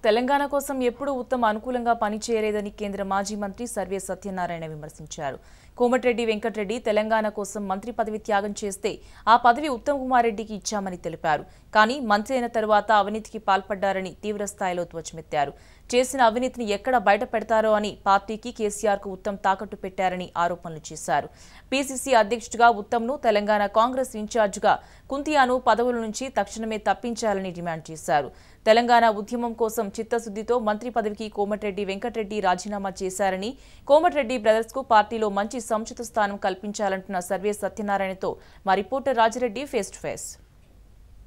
తెలంగాణ కోసం ఎప్పుడూ ఉత్తమ అనుకూలంగా పనిచేయలేదని కేంద్ర మాజీ మంత్రి సర్వే సత్యనారాయణ విమర్శించారు. కోమటిరెడ్డి వెంకటరెడ్డి తెలంగాణ కోసం మంత్రి పదవి త్యాగం చేస్తే ఆ పదవి ఉత్తమ్ కుమార్ రెడ్డికి ఇచ్చామని తెలిపారు. కానీ మంత్రి అయిన తర్వాత అవినీతికి పాల్పడ్డారని తీవ్రస్థాయిలో ధ్వజమెత్తారు. చేసిన అవినీతిని ఎక్కడ బయట పెడతారో అని పార్టీకి కేసీఆర్ కు ఉత్తమ్ తాకట్టు పెట్టారని ఆరోపణలు చేశారు. పీసీసీ అధ్యక్షుడిగా ఉత్తమ్ను, తెలంగాణ కాంగ్రెస్ ఇన్ఛార్జిగా కుంతియాను పదవుల నుంచి తక్షణమే తప్పించాలని డిమాండ్ చేశారు. తెలంగాణ ఉద్యమం కోసం చిత్తశుద్దితో మంత్రి పదవికి కోమటిరెడ్డి వెంకటరెడ్డి రాజీనామా చేశారని, కోమటిరెడ్డి బ్రదర్స్ కు పార్టీలో మంచి సముచిత స్థానం కల్పించాలంటున్న సర్వే సత్యనారాయణతో మా reporter Rajireddy face to face.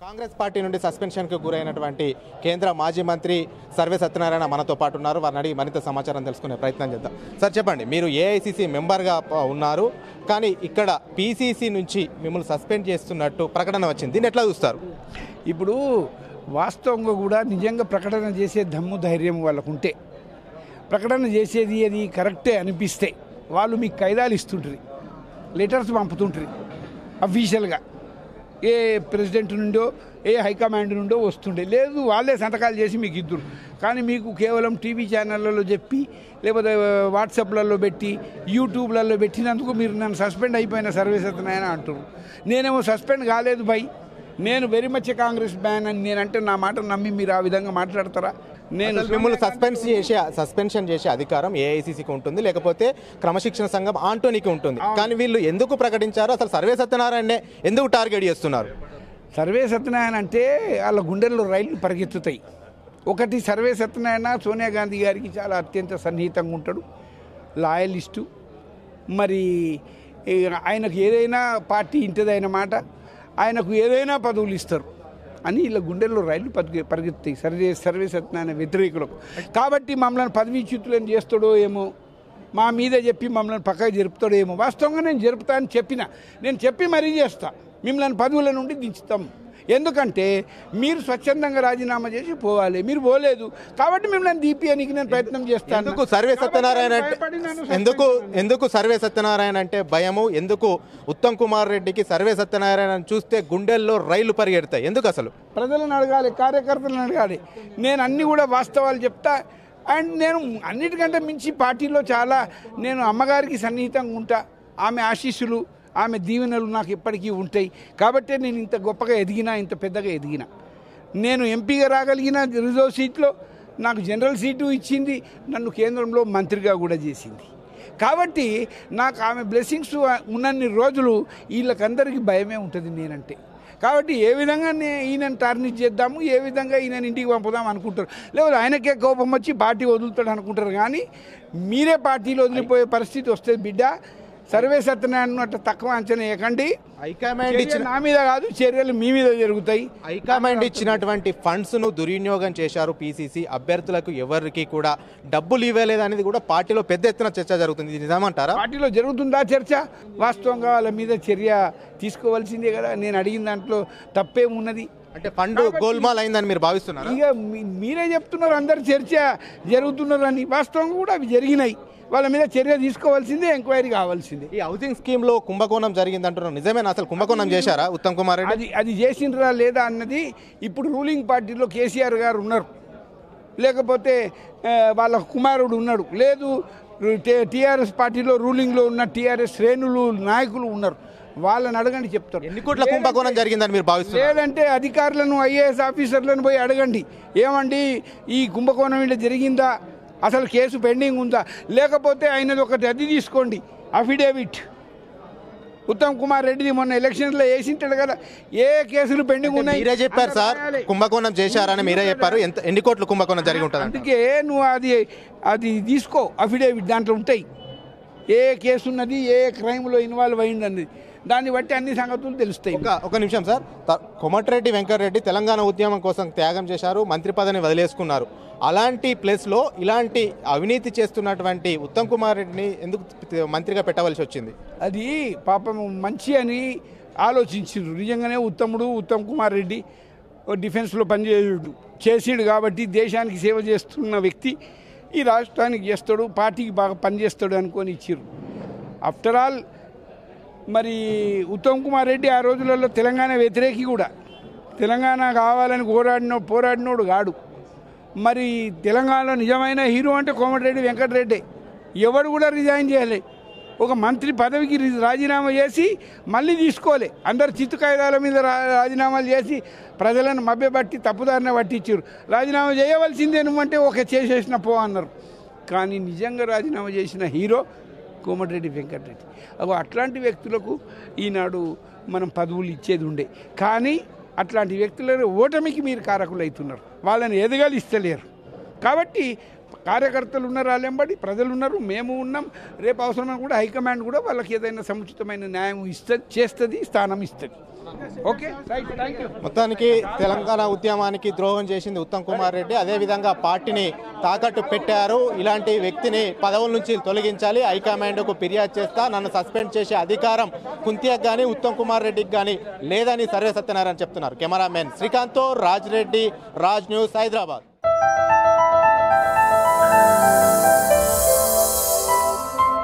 Congress party నుండి సస్పెన్షన్ కు గురైనటువంటి కేంద్ర మాజీ మంత్రి సర్వే సత్యనారాయణ మనతో పాటు ఉన్నారు. వారిని అడిగి మరింత సమాచారం తెలుసుకునే ప్రయత్నం చేద్దాం. సార్ చెప్పండి, మీరు ఏఐసీసీ మెంబర్గా ఉన్నారు, కానీ ఇక్కడ పీసీసీ నుంచి మిమ్మల్ని సస్పెండ్ చేస్తున్నట్టు ప్రకటన వచ్చింది. దీన్ని ఎట్లా చూస్తారు? ఇప్పుడు వాస్తవంగా కూడా నిజంగా ప్రకటన చేసే దమ్ము ధైర్యం వాళ్ళకుంటే, ప్రకటన చేసేది అది కరెక్టే అనిపిస్తే వాళ్ళు మీకు ఖైదాలు ఇస్తుంటారు, లెటర్స్ పంపుతుంటారు అఫీషియల్గా. ఏ ప్రెసిడెంట్ నుండో ఏ హైకమాండ్ నుండో వస్తుండే, లేదు వాళ్ళే సంతకాలు చేసి మీకు ఇద్దరు. కానీ మీకు కేవలం టీవీ ఛానళ్ళలో చెప్పి, లేకపోతే వాట్సాప్లలో పెట్టి, యూట్యూబ్లలో పెట్టినందుకు మీరు నన్ను సస్పెండ్ అయిపోయిన సర్వీస్ అతనైనా అంటారు. నేనేమో సస్పెండ్ కాలేదు భయ్, నేను వెరీ మచ్ కాంగ్రెస్ బ్యాన్ అని నేనంటే నా మాట నమ్మి మీరు ఆ విధంగా మాట్లాడతారా? నేను మిమ్మల్ని సస్పెన్షన్ చేసే అధికారం ఏఐసీసీకి ఉంటుంది, లేకపోతే క్రమశిక్షణ సంఘం ఆంటోనీకి ఉంటుంది. కానీ వీళ్ళు ఎందుకు ప్రకటించారు? అసలు సర్వే సత్యనారాయణనే ఎందుకు టార్గెట్ చేస్తున్నారు? సర్వే సత్యనారాయణ అంటే వాళ్ళ గుండెల్లో రైళ్లు పరిగెత్తుతాయి. ఒకటి, సర్వే సత్యనారాయణ సోనియా గాంధీ గారికి చాలా అత్యంత సన్నిహితంగా ఉంటాడు, లాయలిస్టు. మరి ఆయనకు ఏదైనా పార్టీ ఇంటదైన మాట, ఆయనకు ఏదైనా పదవులు ఇస్తారు అని ఇలా గుండెల్లో రైళ్లు పరిగెత్తాయి సర్వే సత్యనారాయణ వ్యతిరేకులకు. కాబట్టి మమ్మల్ని పదవీచ్యుతులను చేస్తాడో ఏమో, మా మీద చెప్పి మమ్మల్ని పక్కకు జరుపుతాడో ఏమో. వాస్తవంగా నేను జరుపుతా అని నేను చెప్పి మరీ చేస్తా, మిమ్మల్ని పదవుల నుండి దించుతాం. ఎందుకంటే మీరు స్వచ్ఛందంగా రాజీనామా చేసి పోవాలి, మీరు పోలేదు కాబట్టి మిమ్మల్ని దీపియానికి నేను ప్రయత్నం చేస్తాను. ఎందుకు సర్వే సత్యనారాయణ అంటే భయము? ఎందుకు ఉత్తమ్ కుమార్ రెడ్డికి సర్వే సత్యనారాయణ చూస్తే గుండెల్లో రైలు పరిగెడతాయి? ఎందుకు? అసలు ప్రజలను అడగాలి, కార్యకర్తలను అడగాలి. నేను అన్ని కూడా వాస్తవాలు చెప్తా. అండ్ నేను అన్నిటికంటే మించి పార్టీలో చాలా నేను అమ్మగారికి సన్నిహితంగా ఉంటా. ఆమె ఆశీస్సులు, ఆమె దీవెనలు నాకు ఎప్పటికీ ఉంటాయి. కాబట్టే నేను ఇంత గొప్పగా ఎదిగినా, ఇంత పెద్దగా ఎదిగినా. నేను ఎంపీగా రాగలిగిన రిజర్వ్ సీట్లో నాకు జనరల్ సీటు ఇచ్చింది, నన్ను కేంద్రంలో మంత్రిగా కూడా చేసింది. కాబట్టి నాకు ఆమె బ్లెస్సింగ్స్ ఉన్నన్ని రోజులు వీళ్ళకందరికీ భయమే ఉంటుంది నేనంటే. కాబట్టి ఏ విధంగా ఈయనను టార్నిష్ చేద్దాము, ఏ విధంగా ఈయనని ఇంటికి పంపుదాం అనుకుంటారు, లేకపోతే ఆయనకే కోపం వచ్చి పార్టీ వదులుతాడు అనుకుంటారు. కానీ మీరే పార్టీలో వదిలిపోయే పరిస్థితి వస్తుంది బిడ్డ. సర్వే సత్యనారాయణ అట్లా తక్కువ అంచనా వేయకండి. హైకమాండ్ ఇచ్చిన నా మీద కాదు, చర్యలు మీ మీద జరుగుతాయి. హైకమాండ్ ఇచ్చినటువంటి ఫండ్స్ ను దుర్వినియోగం చేశారు పీసీసీ. అభ్యర్థులకు ఎవరికి కూడా డబ్బులు ఇవ్వలేదు అనేది కూడా పార్టీలో పెద్ద ఎత్తున చర్చ జరుగుతుంది. ఇది నిజమంటారా? పార్టీలో జరుగుతుందా చర్చ? వాస్తవంగా వాళ్ళ మీద చర్య తీసుకోవాల్సిందే కదా. నేను అడిగిన దాంట్లో తప్పేమున్నది? అంటే ఫండ్ గోల్మాల్ అయిందని మీరు భావిస్తున్నారు? ఇక మీరే చెప్తున్నారు అందరు చర్చ జరుగుతున్నారు అని. వాస్తవంగా కూడా అవి జరిగినాయి. వాళ్ళ మీద చర్య తీసుకోవాల్సిందే, ఎంక్వైరీ కావాల్సిందే. ఈ హౌసింగ్ స్కీమ్ లో కుంభకోణం జరిగింది అంటున్నారు, నిజమేనా? అసలు కుంభకోణం చేశారా ఉత్తమ్ కుమార్ రెడ్డి? అది చేసిండ్రా లేదా అన్నది ఇప్పుడు రూలింగ్ పార్టీలో కేసీఆర్ గారు ఉన్నారు, లేకపోతే వాళ్ళ కుమారుడు ఉన్నాడు, లేదు టీఆర్ఎస్ పార్టీలో రూలింగ్లో ఉన్న టీఆర్ఎస్ శ్రేణులు నాయకులు ఉన్నారు. వాళ్ళని అడగండి, చెప్తారు. ఎన్ని కోట్ల కుంభకోణం జరిగిందని మీరు భావిస్తున్నారు? లేదంటే అధికారులను, ఐఏఎస్ ఆఫీసర్లను పోయి అడగండి, ఏమండి ఈ కుంభకోణం ఇలా జరిగిందా, అసలు కేసు పెండింగ్ ఉందా, లేకపోతే అయినది ఒకటి అది తీసుకోండి, అఫిడేవిట్. ఉత్తమ్ కుమార్ రెడ్డిది మొన్న ఎలక్షన్లో వేసింటాడు కదా, ఏ కేసులు పెండింగ్ ఉన్నాయి? మీరే చెప్పారు సార్ కుంభకోణం చేశారని, మీరే చెప్పారు. ఎన్ని కోట్ల కుంభకోణం జరిగి ఉంటుంది? అందుకే నువ్వు అది తీసుకో, అఫిడేవిట్ దాంట్లో ఉంటాయి, ఏ కేసు ఉన్నది, ఏ క్రైమ్లో ఇన్వాల్వ్ అయ్యింది అన్నది. దాన్ని బట్టి అన్ని సంగతులు తెలుస్తాయి. ఒక నిమిషం సార్, కోమటిరెడ్డి వెంకటరెడ్డి తెలంగాణ ఉద్యమం కోసం త్యాగం చేశారు, మంత్రి పదవిని వదిలేసుకున్నారు. అలాంటి ప్లేస్లో ఇలాంటి అవినీతి చేస్తున్నటువంటి ఉత్తమ్ కుమార్ రెడ్డిని ఎందుకు మంత్రిగా పెట్టవలసి వచ్చింది? అది పాపం మంచి అని ఆలోచించారు. నిజంగానే ఉత్తమ్ కుమార్ రెడ్డి డిఫెన్స్లో చేసిండు కాబట్టి దేశానికి సేవ చేస్తున్న వ్యక్తి, ఈ రాష్ట్రానికి చేస్తాడు, పార్టీకి బాగా పనిచేస్తాడు అనుకొని ఇచ్చారు. ఆఫ్టర్ ఆల్ మరి ఉత్తమ్ కుమార్ రెడ్డి ఆ రోజులలో తెలంగాణ వ్యతిరేకి కూడా, తెలంగాణ కావాలని పోరాడినోడు కాడు. మరి తెలంగాణలో నిజమైన హీరో అంటే కోమటిరెడ్డి వెంకటరెడ్డి. ఎవడు కూడా రిజైన్ చేయాలి. ఒక మంత్రి పదవికి రాజీనామా చేసి మళ్ళీ తీసుకోలే. అందరు చిత్తు కాగితాల మీద రాజీనామాలు చేసి ప్రజలను మభ్యపట్టి తప్పుదారిన పట్టించారు. రాజీనామా చేయవలసిందే నువ్వంటే ఒక చేసేసిన పో అన్నారు. కానీ నిజంగా రాజీనామా చేసిన హీరో కోమటిరెడ్డి వెంకటరెడ్డి. అట్లాంటి వ్యక్తులకు ఈనాడు మనం పదవులు ఇచ్చేది ఉండే. కానీ అట్లాంటి వ్యక్తులను ఓటమికి మీరు కారకులు అవుతున్నారు. వాళ్ళని ఎదగాలి ఇస్తలేరు. కాబట్టి కార్యకర్తలు ఉన్నారు, వాళ్ళెంబడి ప్రజలు ఉన్నారు, మేము ఉన్నాం. రేపు అవసరమైన కూడా హైకమాండ్ కూడా వాళ్ళకి ఏదైనా సముచితమైన న్యాయం చేస్తుంది, స్థానం ఇస్తుంది. Okay, right, thank you. మొత్తానికి తెలంగాణ ఉద్యమానికి ద్రోహం చేసింది ఉత్తమ్ కుమార్ రెడ్డి. అదేవిధంగా పార్టీని తాకట్టు పెట్టారు. ఇలాంటి వ్యక్తిని పదవుల నుంచి తొలగించాలి, హైకమాండ్కు ఫిర్యాదు చేస్తా, నన్ను సస్పెండ్ చేసే అధికారం కుంతియాకు కానీ ఉత్తమ్ కుమార్ రెడ్డికి కానీ లేదని సర్వే సత్యనారాయణ చెప్తున్నారు. కెమెరామెన్ శ్రీకాంత్తో రాజ్ రెడ్డి, రాజ్ న్యూస్, హైదరాబాద్.